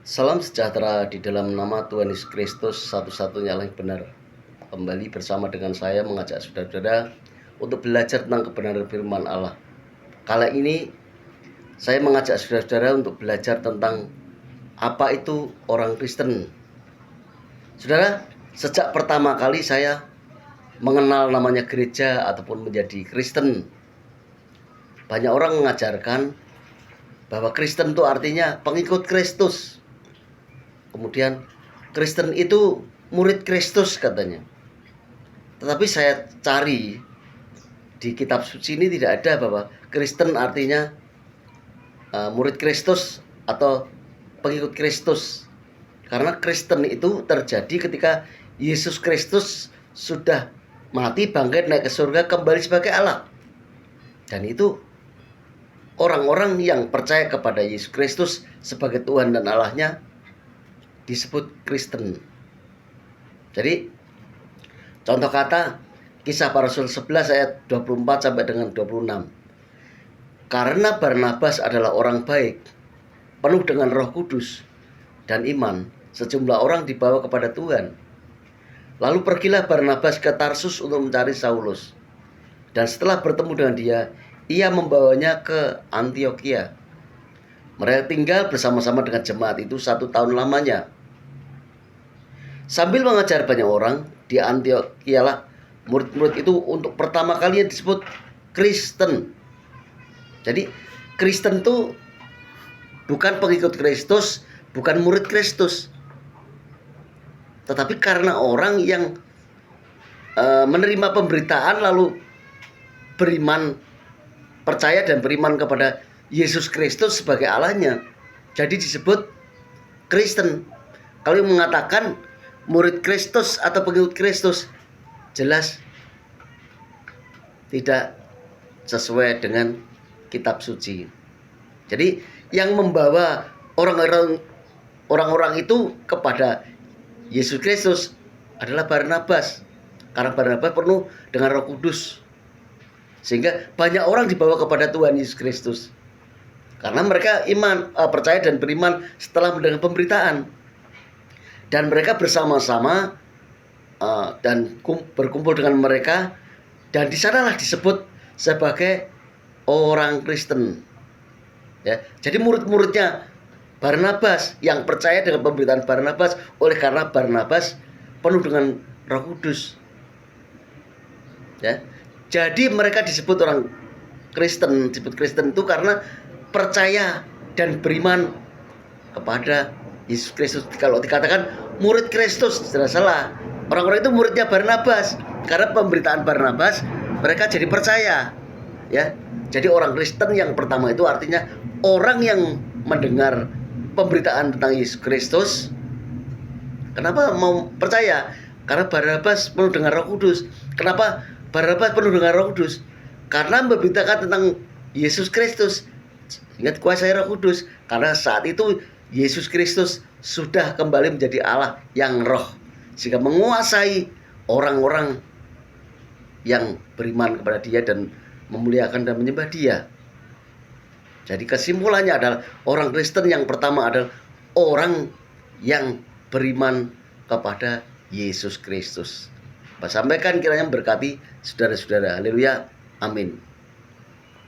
Salam sejahtera di dalam nama Tuhan Yesus Kristus, satu-satunya yang benar. Kembali bersama dengan saya mengajak saudara-saudara untuk belajar tentang kebenaran firman Allah. Kali ini saya mengajak saudara-saudara untuk belajar tentang apa itu orang Kristen. Saudara, sejak pertama kali saya mengenal namanya gereja ataupun menjadi Kristen, banyak orang mengajarkan bahwa Kristen itu artinya pengikut Kristus. Kemudian Kristen itu murid Kristus katanya. Tetapi saya cari di kitab suci ini tidak ada bahwa Kristen artinya murid Kristus atau pengikut Kristus. Karena Kristen itu terjadi ketika Yesus Kristus sudah mati, bangkit, naik ke surga, kembali sebagai Allah. Dan itu orang-orang yang percaya kepada Yesus Kristus sebagai Tuhan dan Allahnya disebut Kristen. Jadi contoh kata Kisah Para Rasul 11 ayat 24 sampai dengan 26. Karena Barnabas adalah orang baik, penuh dengan Roh Kudus dan iman, sejumlah orang dibawa kepada Tuhan. Lalu pergilah Barnabas ke Tarsus untuk mencari Saulus. Dan setelah bertemu dengan dia, ia membawanya ke Antiokhia. Mereka tinggal bersama-sama dengan jemaat itu 1 tahun lamanya. Sambil mengajar banyak orang di Antiokhia lah, murid-murid itu untuk pertama kali disebut Kristen. Jadi Kristen itu bukan pengikut Kristus, bukan murid Kristus, tetapi karena orang yang menerima pemberitaan lalu beriman, percaya dan beriman kepada Yesus Kristus sebagai Allahnya, jadi disebut Kristen. Kalau yang mengatakan murid Kristus atau pengikut Kristus, jelas tidak sesuai dengan kitab suci. Jadi yang membawa orang-orang itu kepada Yesus Kristus adalah Barnabas. Karena Barnabas penuh dengan Roh Kudus, sehingga banyak orang dibawa kepada Tuhan Yesus Kristus. Karena mereka iman, percaya dan beriman setelah mendengar pemberitaan. Dan mereka bersama-sama dan berkumpul dengan mereka, dan di sanalah disebut sebagai orang Kristen. Ya, jadi murid-muridnya Barnabas yang percaya dengan pemberitaan Barnabas, oleh karena Barnabas penuh dengan Roh Kudus. Ya, jadi mereka disebut orang Kristen. Disebut Kristen itu karena percaya dan beriman kepada Yesus Kristus. Kalau dikatakan murid Kristus, tidak salah. Orang-orang itu muridnya Barnabas. Karena pemberitaan Barnabas, mereka jadi percaya. Ya, jadi orang Kristen yang pertama itu artinya orang yang mendengar pemberitaan tentang Yesus Kristus. Kenapa mau percaya? Karena Barnabas penuh dengan Roh Kudus. Kenapa Barnabas penuh dengan Roh Kudus? Karena memberitakan tentang Yesus Kristus. Ingat, kuasa Roh Kudus. Karena saat itu Yesus Kristus sudah kembali menjadi Allah yang roh, sehingga menguasai orang-orang yang beriman kepada dia dan memuliakan dan menyembah dia. Jadi kesimpulannya adalah orang Kristen yang pertama adalah orang yang beriman kepada Yesus Kristus. Sampaikan kiranya memberkati saudara-saudara. Haleluya. Amin.